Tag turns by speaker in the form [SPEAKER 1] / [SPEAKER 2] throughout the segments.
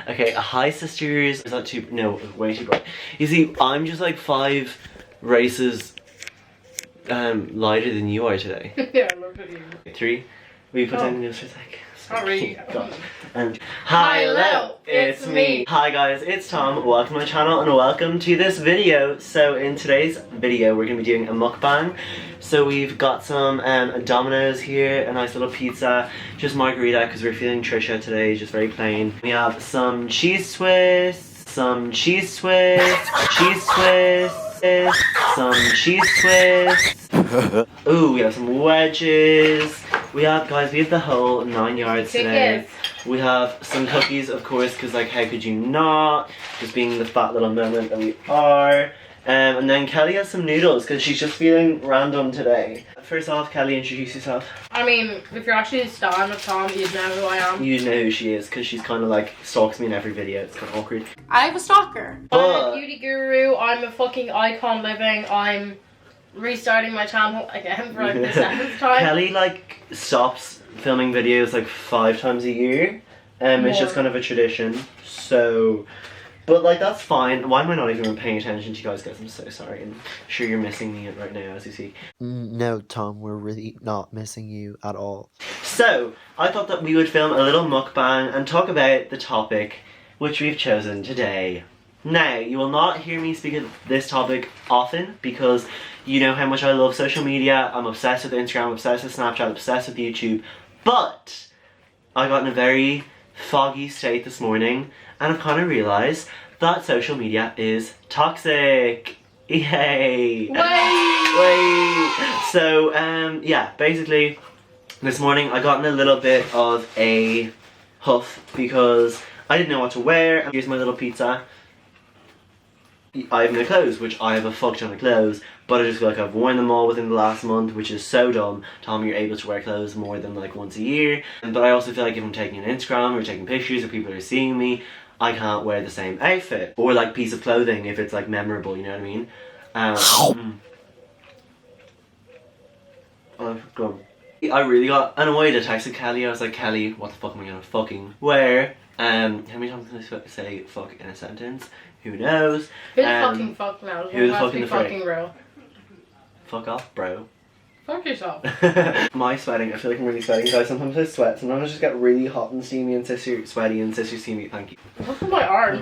[SPEAKER 1] Okay, hi sisters. Is that too, no, way too bright. You see, I'm just like 5 races lighter than you are today.
[SPEAKER 2] Yeah, I love it.
[SPEAKER 1] 3. Will you put down the news for a sec?
[SPEAKER 2] Sorry.
[SPEAKER 1] And
[SPEAKER 2] Hi, hello, it's me.
[SPEAKER 1] Hi guys, it's Tom. Welcome to my channel and welcome to this video. So in today's video we're going to be doing a mukbang. So we've got some Dominoes here, a nice little pizza, just margarita because we're feeling Trisha today, just very plain. We have some cheese twists, some cheese twists, cheese twists, some cheese twists. Ooh, we have some wedges. We have, guys, we have the whole 9 yards today. We have some cookies, of course, because, like, how could you not? Just being the fat little moment that we are. And then Kelly has some noodles, because she's just feeling random today. First off, Kelly, introduce yourself.
[SPEAKER 2] I mean, if you're actually a stan of Tom, you'd know who I am.
[SPEAKER 1] You know who she is, because she's kind of, like, stalks me in every video. It's kind of awkward.
[SPEAKER 2] I have a stalker.
[SPEAKER 1] But
[SPEAKER 2] I'm a beauty guru. I'm a fucking icon living. I'm restarting my channel again for like the 7th time.
[SPEAKER 1] Kelly like stops filming videos like 5 times a year. It's just kind of a tradition. So, but like that's fine. Why am I not even paying attention to you guys? I'm so sorry. I'm sure you're missing me right now, as you see.
[SPEAKER 3] No, Tom, we're really not missing you at all.
[SPEAKER 1] So, I thought that we would film a little mukbang and talk about the topic which we've chosen today. Now, you will not hear me speak of this topic often because you know how much I love social media. I'm obsessed with Instagram, obsessed with Snapchat, obsessed with YouTube. But I got in a very foggy state this morning and I've kind of realised that social media is toxic. Yay! Way! So, yeah, basically this morning I got in a little bit of a huff because I didn't know what to wear. Here's my little pizza. I have no clothes, which I have a fuck ton of clothes, but I just feel like I've worn them all within the last month, which is so dumb. Tom, you're able to wear clothes more than like once a year. But I also feel like if I'm taking an Instagram or taking pictures or people are seeing me, I can't wear the same outfit. Or like piece of clothing if it's like memorable, you know what I mean? Oh, go on. I really got annoyed. I texted Kelly. I was like, Kelly, what the fuck am I gonna fucking wear? How many times can I say fuck in a sentence? Who knows?
[SPEAKER 2] Who the fucking fuck knows?
[SPEAKER 1] Who the fucking
[SPEAKER 2] fucking real?
[SPEAKER 1] Fuck off, bro.
[SPEAKER 2] Fuck yourself.
[SPEAKER 1] My sweating, I feel like I'm really sweating, guys. Sometimes I sweat, sometimes I just get really hot and steamy and sister sweaty and sister steamy. Thank you.
[SPEAKER 2] Look at my arm.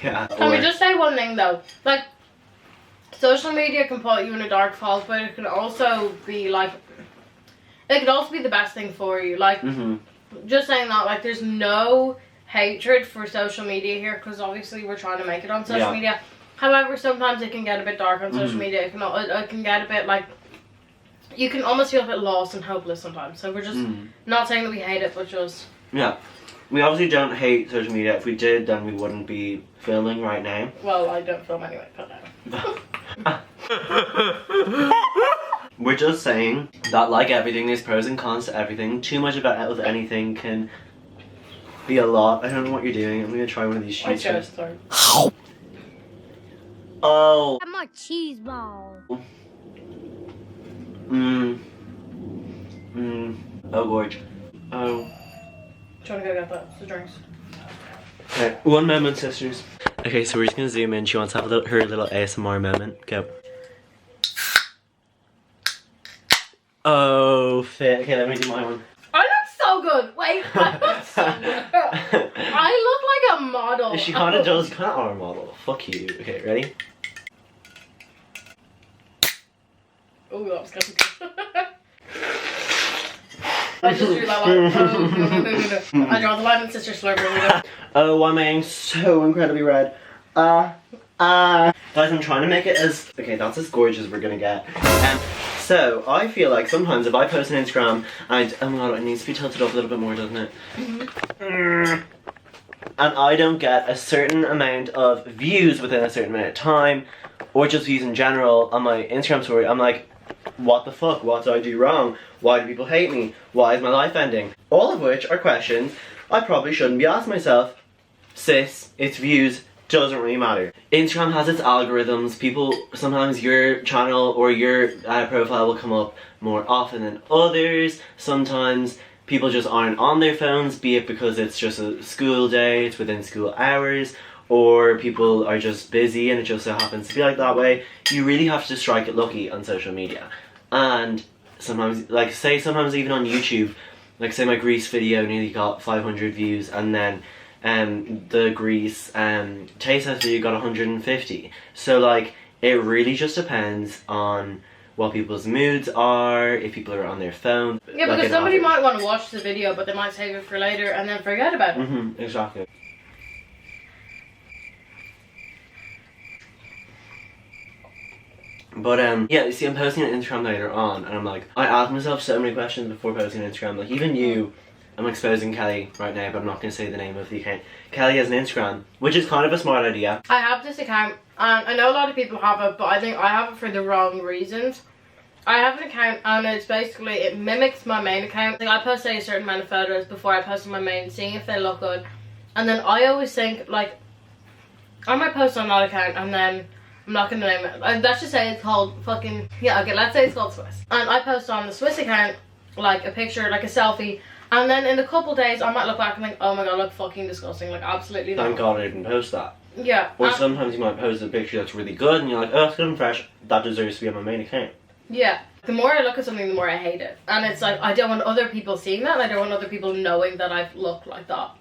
[SPEAKER 1] Yeah.
[SPEAKER 2] Can we just say one thing though? Like, social media can put you in a dark fog, but it can also be like, it could also be the best thing for you. Like, just saying that, like, there's no hatred for social media here because obviously we're trying to make it on social media. However, sometimes it can get a bit dark on social media. It can get a bit like, you can almost feel a bit lost and hopeless sometimes. So we're just not saying that we hate it, but just,
[SPEAKER 1] yeah, we obviously don't hate social media. If we did, then we wouldn't be filming right now.
[SPEAKER 2] Well, I don't film anyway, but
[SPEAKER 1] we're just saying that, like everything, there's pros and cons to everything. Too much of anything can be a lot. I don't know what you're doing. I'm gonna try one of these cheese balls. Oh.
[SPEAKER 4] I'm a cheese ball.
[SPEAKER 1] Oh, gorge. Oh.
[SPEAKER 2] Trying to go get that. The drinks.
[SPEAKER 1] Okay, one moment, sisters. Okay, so we're just gonna zoom in. She wants to have her little ASMR moment. Go. Oh, fit. Okay, let me do my one.
[SPEAKER 2] I look so good. Wait, I look so good. I look like a model.
[SPEAKER 1] She kind of does. Kind of are a model. Fuck you. Okay, ready?
[SPEAKER 2] Oh, that was kind of good. I just drew that line. No. I draw the line and sister slurp.
[SPEAKER 1] Oh, why am I getting so incredibly red? Guys, I'm trying to make it as... Okay, that's as gorgeous as we're gonna get. So, I feel like sometimes if I post on Instagram, oh my god, it needs to be tilted up a little bit more, doesn't it? And I don't get a certain amount of views within a certain amount of time, or just views in general on my Instagram story, I'm like, what the fuck? What did I do wrong? Why do people hate me? Why is my life ending? All of which are questions I probably shouldn't be asking myself. Sis, it's views. Doesn't really matter. Instagram has its algorithms. People, sometimes your channel or your profile will come up more often than others. Sometimes people just aren't on their phones, be it because it's just a school day, it's within school hours, or people are just busy and it just so happens to be like that way. You really have to strike it lucky on social media. And sometimes, like say sometimes even on YouTube, like say my Grease video nearly got 500 views, and then the Grease taste test video got 150. So like it really just depends on what people's moods are, if people are on their phone.
[SPEAKER 2] Yeah,
[SPEAKER 1] like
[SPEAKER 2] because somebody might want to watch the video, but they might save it for later and then forget about it.
[SPEAKER 1] Exactly. But yeah, you see, I'm posting on Instagram later on, and I'm like, I ask myself so many questions before posting on Instagram. Like even you, I'm exposing Kelly right now, but I'm not going to say the name of the account. Kelly has an Instagram, which is kind of a smart idea.
[SPEAKER 2] I have this account, and I know a lot of people have it, but I think I have it for the wrong reasons. I have an account, and it's basically, it mimics my main account. Like I post a certain amount of photos before I post on my main, seeing if they look good. And then I always think, like, I might post on that account, and then I'm not gonna name it. Let's just say it's called fucking, yeah, okay, let's say it's called Swiss. And I post on the Swiss account, like a picture, like a selfie, and then in a couple days I might look back and think, oh my god, I look fucking disgusting, like absolutely not.
[SPEAKER 1] Thank God I didn't post that.
[SPEAKER 2] Yeah.
[SPEAKER 1] Or sometimes you might post a picture that's really good and you're like, oh, it's good and fresh, that deserves to be on my main account.
[SPEAKER 2] Yeah. The more I look at something, the more I hate it. And it's like, I don't want other people seeing that, and I don't want other people knowing that I've looked like that.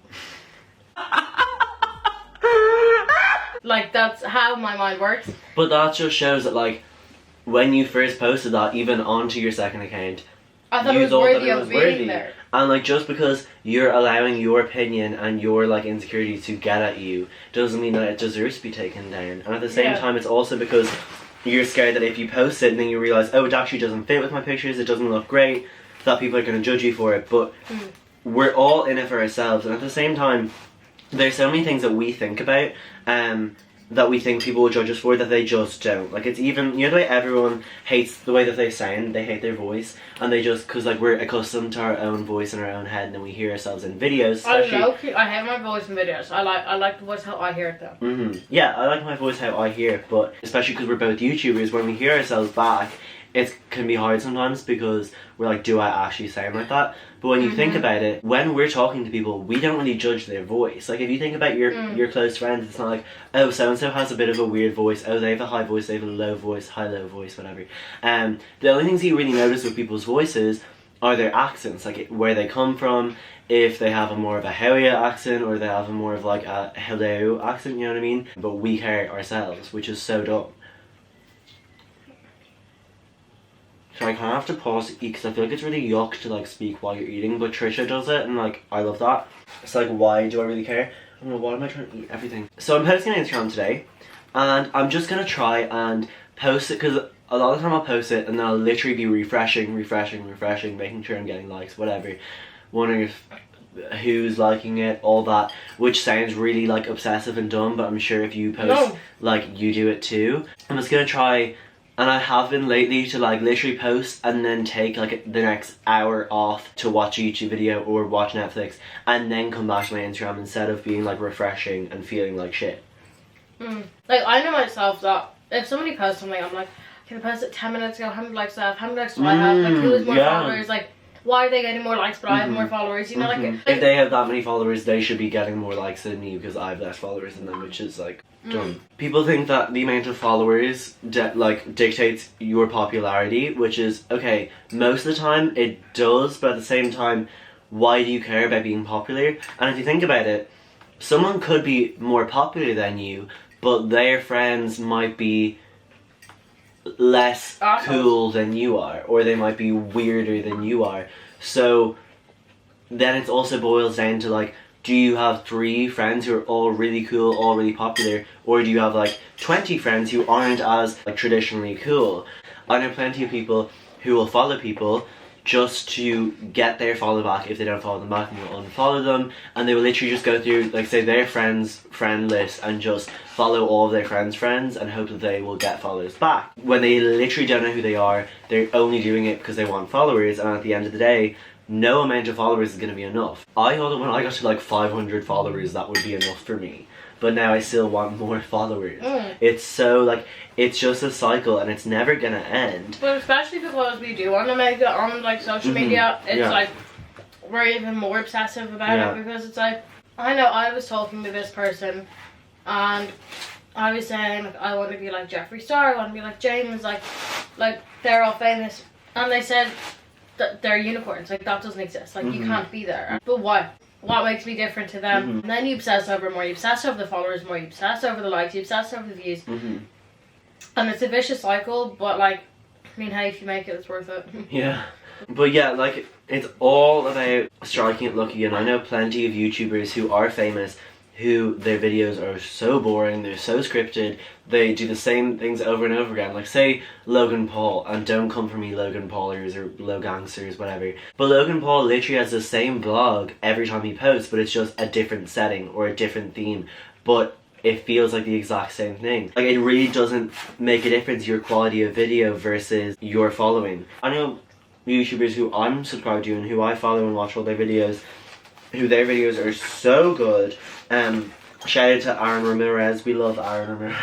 [SPEAKER 2] Like, that's how my mind works.
[SPEAKER 1] But that just shows that, like, when you first posted that, even onto your second account,
[SPEAKER 2] I thought it was worthy of being there.
[SPEAKER 1] And like, just because you're allowing your opinion and your like insecurity to get at you doesn't mean that it deserves to be taken down. And at the same time, it's also because you're scared that if you post it and then you realise, oh, it actually doesn't fit with my pictures, it doesn't look great, that people are going to judge you for it. But we're all in it for ourselves, and at the same time, there's so many things that we think about that we think people will judge us for that they just don't. Like, it's even, you know the way everyone hates the way that they sound, they hate their voice, and they just, because like we're accustomed to our own voice in our own head, and then we hear ourselves in videos, especially.
[SPEAKER 2] I hate my voice in videos. I like the voice how I hear it though.
[SPEAKER 1] Yeah, I like my voice how I hear it, but especially because we're both YouTubers, when we hear ourselves back, it can be hard sometimes because we're like, do I actually sound like that? But when you think about it, when we're talking to people, we don't really judge their voice. Like, if you think about your close friends, it's not like, oh, so-and-so has a bit of a weird voice, oh, they have a high voice, they have a low voice, high-low voice, whatever. The only things you really notice with people's voices are their accents, like where they come from, if they have a more of a Hoya accent, or they have a more of like a hello accent, you know what I mean? But we care ourselves, which is so dumb. So I kind of have to pause to eat because I feel like it's really yuck to like speak while you're eating, but Trisha does it and like I love that. It's like, why do I really care? I don't know, why am I trying to eat everything? So I'm posting on Instagram today, and I'm just gonna try and post it because a lot of the time I'll post it and then I'll literally be refreshing, making sure I'm getting likes, whatever, wondering if who's liking it, all that, which sounds really like obsessive and dumb, but I'm sure if you post, like, you do it too. I'm just gonna try. And I have been lately to like literally post and then take like the next hour off to watch a YouTube video or watch Netflix and then come back to my Instagram instead of being like refreshing and feeling like shit.
[SPEAKER 2] Like, I know myself that if somebody posts something, I'm like, can I post it 10 minutes ago? How many likes do I have? How many likes do I have? Like, who has more followers? Like, why are they getting more likes but I have more followers? You know, like
[SPEAKER 1] if they have that many followers, they should be getting more likes than me because I have less followers than them, which is like dumb. People think that the amount of followers like dictates your popularity, which is okay. Most of the time it does, but at the same time, why do you care about being popular? And if you think about it, someone could be more popular than you, but their friends might be less cool than you are, or they might be weirder than you are. So then it also boils down to like, do you have 3 friends who are all really cool, all really popular, or do you have like 20 friends who aren't as like traditionally cool? I know plenty of people who will follow people just to get their follow back if they don't follow them back, and will unfollow them, and they will literally just go through like say their friend list and just follow all of their friends and hope that they will get followers back when they literally don't know who they are. They're only doing it because they want followers, and at the end of the day, no amount of followers is going to be enough. I thought that when I got to like 500 followers that would be enough for me, but now I still want more followers. It's so like, it's just a cycle and it's never gonna end.
[SPEAKER 2] But especially because we do want to make it on like social media, it's like, we're even more obsessive about it, because it's like, I know I was talking to this person and I was saying, like, I want to be like Jeffree Star, I want to be like James, like they're all famous, and they said that they're unicorns, like that doesn't exist, like you can't be there. But why? What makes me different to them? And then you obsess over more, you obsess over the followers more, you obsess over the likes, you obsess over the views, and it's a vicious cycle. But like, I mean, hey, if you make it, it's worth it.
[SPEAKER 1] Yeah. But yeah, like, it's all about striking it lucky, and I know plenty of YouTubers who are famous who their videos are so boring, they're so scripted, they do the same things over and over again. Like, say Logan Paul, and don't come for me Logan Paulers or Low Gangsters, whatever, but Logan Paul literally has the same vlog every time he posts, but it's just a different setting or a different theme, but it feels like the exact same thing. Like, it really doesn't make a difference, your quality of video versus your following. I know YouTubers who I'm subscribed to and who I follow and watch all their videos, who their videos are so good. Shout out to Aaron Ramirez. We love Aaron Ramirez.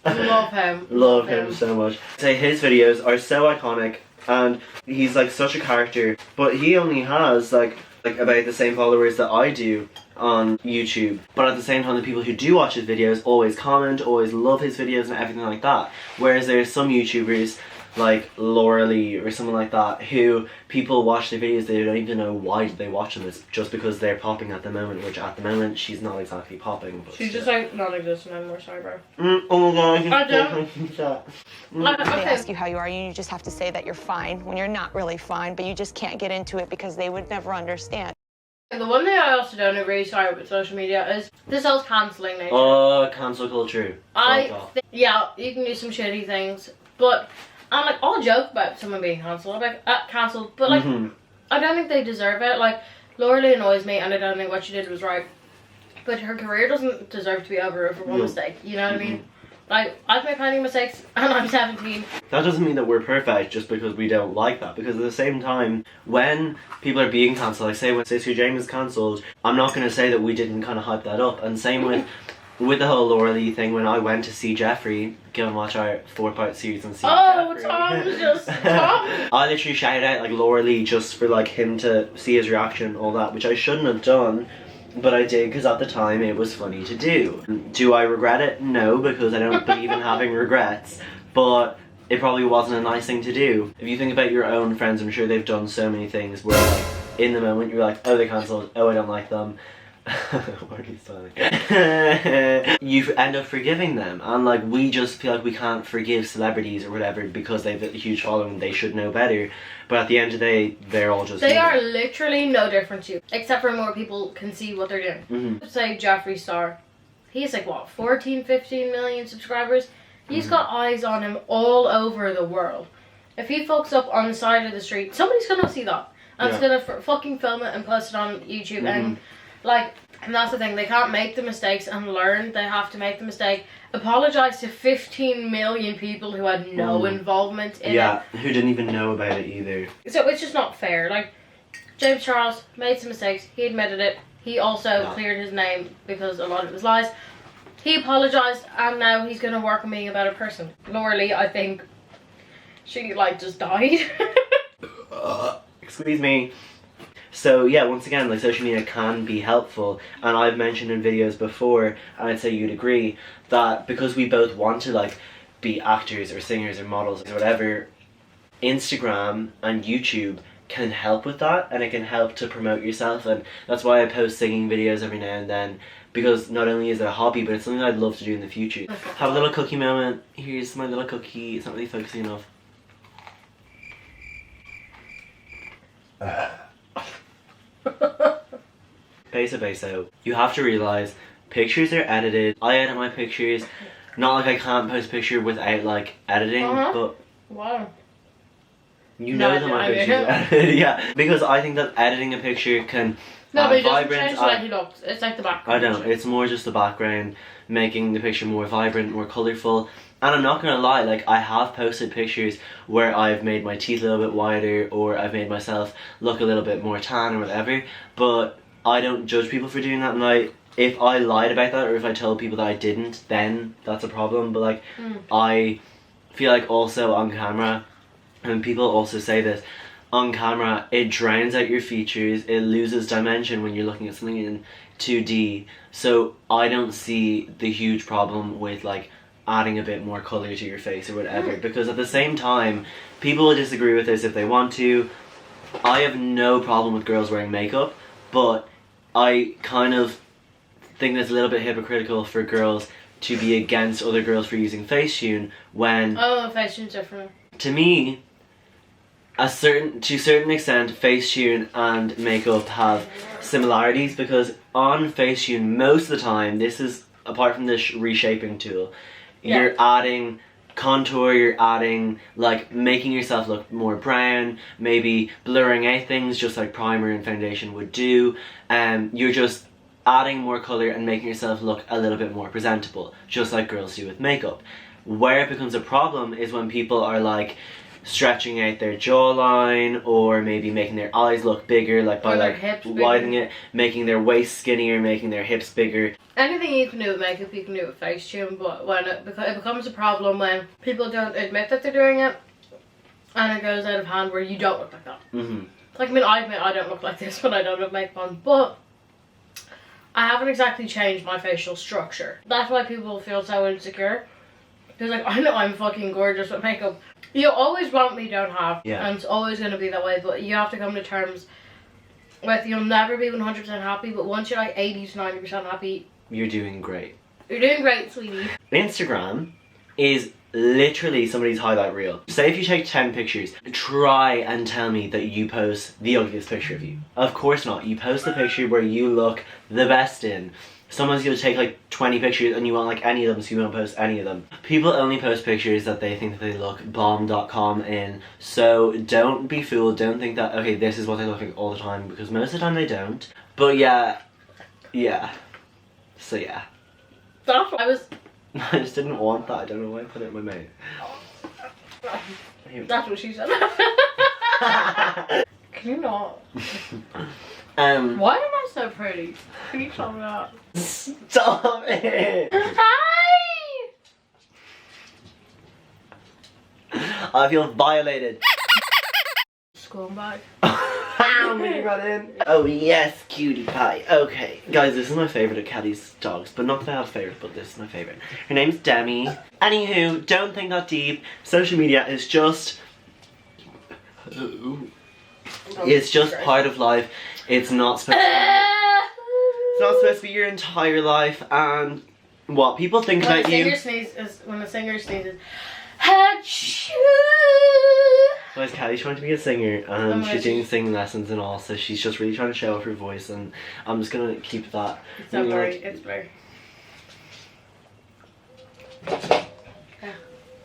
[SPEAKER 2] Love him.
[SPEAKER 1] Love him so much. Say his videos are so iconic, and he's like such a character, but he only has like about the same followers that I do on YouTube. But at the same time, the people who do watch his videos always comment, always love his videos and everything like that. Whereas there's some YouTubers like Laura Lee or someone like that who people watch their videos, they don't even know why they watch them. It's just because they're popping at the moment, which at the moment she's not exactly popping, but
[SPEAKER 2] she's just like non-existent anymore. Sorry, bro.
[SPEAKER 1] Oh my god,
[SPEAKER 2] I don't.
[SPEAKER 4] They ask you how you are, and you just have to say that you're fine when you're not really fine, but you just can't get into it because they would never understand.
[SPEAKER 2] And the one thing I also don't agree with social media is this whole cancelling nature.
[SPEAKER 1] Oh, cancel culture.
[SPEAKER 2] Yeah, you can do some shitty things, but I'm like, I'll joke about someone being cancelled, like cancelled, but like I don't think they deserve it. Like, Laura Lee annoys me, and I don't think what she did was right, but her career doesn't deserve to be over one mistake. You know what I mean? Like, I've made plenty of mistakes, and I'm 17.
[SPEAKER 1] That doesn't mean that we're perfect just because we don't like that, because at the same time, when people are being cancelled, like say when Sister James is cancelled, I'm not going to say that we didn't kind of hype that up. And same with the whole Laura Lee thing, when I went to see Jeffree, go and watch our 4-part series and see Jeffree.
[SPEAKER 2] Tom was just Tom.
[SPEAKER 1] I literally shouted out like Laura Lee just for like him to see his reaction, all that, which I shouldn't have done, but I did because at the time it was funny to do. Do I regret it? No, because I don't believe in having regrets, but it probably wasn't a nice thing to do. If you think about your own friends, I'm sure they've done so many things where like in the moment you're like, oh, they cancelled, oh, I don't like them. What are you saying? You end up forgiving them, and like we just feel like we can't forgive celebrities or whatever because they've a huge following, they should know better, but at the end of the day they're all just
[SPEAKER 2] they are literally no different to you, except for more people can see what they're doing. Say Jeffree Star, he's like what, 14-15 million subscribers. He's got eyes on him all over the world. If he fucks up on the side of the street, somebody's gonna see that and it's gonna fucking film it and post it on YouTube. And like, and that's the thing, they can't make the mistakes and learn. They have to make the mistake, apologize to 15 million people who had no involvement in it.
[SPEAKER 1] Who didn't even know about it either.
[SPEAKER 2] So it's just not fair. Like, James Charles made some mistakes, he admitted it. He also cleared his name because a lot of it was lies. He apologized, and now he's gonna work on being a better person. Laura Lee, I think she like just died.
[SPEAKER 1] Excuse me. So yeah, once again, like social media can be helpful, and I've mentioned in videos before, and I'd say you'd agree, that because we both want to like be actors or singers or models or whatever, Instagram and YouTube can help with that, and it can help to promote yourself. And that's why I post singing videos every now and then, because not only is it a hobby, but it's something I'd love to do in the future. Have a little cookie moment. Here's my little cookie. It's not really focusing enough. Peso. You have to realize pictures are edited. I edit my pictures. Not like I can't post a picture without like editing, but
[SPEAKER 2] wow.
[SPEAKER 1] You know that my pictures are edited. Yeah, because I think that editing a picture can
[SPEAKER 2] but it doesn't
[SPEAKER 1] vibrance.
[SPEAKER 2] change like it looks. It's like the background.
[SPEAKER 1] I don't. It's more just the background, making the picture more vibrant, more colourful. And I'm not gonna lie, like I have posted pictures where I've made my teeth a little bit wider, or I've made myself look a little bit more tan or whatever, but I don't judge people for doing that. And if I lied about that, or if I told people that I didn't, then that's a problem. But like I feel like also on camera, and people also say this, on camera, it drowns out your features, it loses dimension when you're looking at something in 2D. So I don't see the huge problem with like adding a bit more colour to your face or whatever, because at the same time, people will disagree with this if they want to. I have no problem with girls wearing makeup, but I kind of think that's a little bit hypocritical for girls to be against other girls for using Facetune when...
[SPEAKER 2] Oh, Facetune's different.
[SPEAKER 1] To me, to a certain extent, Facetune and makeup have similarities, because on Facetune, most of the time, this is, apart from this reshaping tool, you're adding contour, you're adding, like, making yourself look more brown, maybe blurring out things just like primer and foundation would do, and you're just adding more colour and making yourself look a little bit more presentable, just like girls do with makeup. Where it becomes a problem is when people are like stretching out their jawline, or maybe making their eyes look bigger, like by like widening it, making their waist skinnier, making their hips bigger.
[SPEAKER 2] Anything you can do with makeup, you can do with Facetune, but when it becomes a problem when people don't admit that they're doing it, and it goes out of hand where you don't look like that. Like, I mean, I admit I don't look like this when I don't have makeup on, but I haven't exactly changed my facial structure. That's why people feel so insecure. Because, like, I know I'm fucking gorgeous with makeup. You always want me, don't have.
[SPEAKER 1] Yeah.
[SPEAKER 2] And it's always going to be that way. But you have to come to terms with you'll never be 100% happy. But once you're like 80 to 90% happy,
[SPEAKER 1] you're doing great.
[SPEAKER 2] You're doing great, sweetie.
[SPEAKER 1] Instagram is literally somebody's highlight reel. Say if you take 10 pictures, try and tell me that you post the ugliest picture of you. Of course not. You post the picture where you look the best in. Someone's gonna take like 20 pictures and you won't like any of them, so you won't post any of them. People only post pictures that they think that they look bomb.com in, so don't be fooled. Don't think that, okay, this is what they look like all the time, because most of the time they don't. But yeah. So yeah.
[SPEAKER 2] That's what I was...
[SPEAKER 1] I just didn't want that. I don't know why I put it in my mouth.
[SPEAKER 2] That's what she said. Can you not? Why am I so pretty? Can you tell me that?
[SPEAKER 1] Stop it!
[SPEAKER 2] Hi!
[SPEAKER 1] I feel violated.
[SPEAKER 2] School bag.
[SPEAKER 1] How you got in? Oh yes, cutie pie. Okay, guys, this is my favourite of Kelly's dogs, but not that I have a favourite, but this is my favourite. Her name's Demi. Anywho, don't think that deep. Social media is just... It's just part of life. It's not supposed to be your entire life, and what people think about you.
[SPEAKER 2] When the singer sneezes,
[SPEAKER 1] Guys, Kelly's trying to be a singer, and she's doing singing lessons and all, so she's just really trying to show off her voice, and I'm just gonna keep that.
[SPEAKER 2] It's not blurry, it's blurry.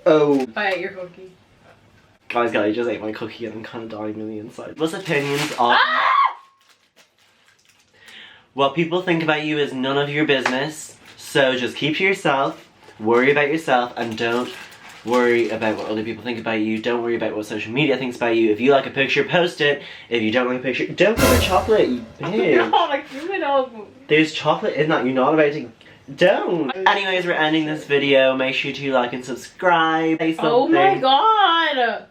[SPEAKER 1] Oh.
[SPEAKER 2] I ate your cookie.
[SPEAKER 1] Guys, Kelly just ate my cookie and I'm kind of dying on the inside. What's opinions on... What people think about you is none of your business, so just keep to yourself, worry about yourself, and don't worry about what other people think about you. Don't worry about what social media thinks about you. If you like a picture, post it. If you don't like a picture, don't put the chocolate, you bitch.
[SPEAKER 2] No, like, you know.
[SPEAKER 1] There's chocolate in that, you're not about to... Don't! Anyways, we're ending this video. Make sure to like and subscribe. Say something.
[SPEAKER 2] Oh my god!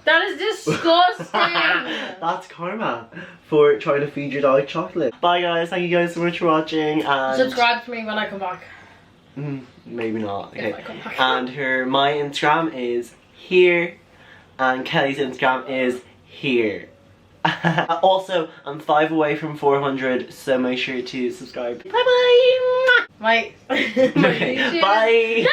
[SPEAKER 2] That is disgusting!
[SPEAKER 1] That's karma for trying to feed your dog chocolate. Bye guys, thank you guys so much for watching, and...
[SPEAKER 2] Subscribe to me when I come back.
[SPEAKER 1] Maybe not. Okay.
[SPEAKER 2] If I come back.
[SPEAKER 1] And my Instagram is here, and Kelly's Instagram is here. Also, I'm 5 away from 400, so make sure to subscribe. Bye bye!
[SPEAKER 2] Bye.
[SPEAKER 1] Okay, bye!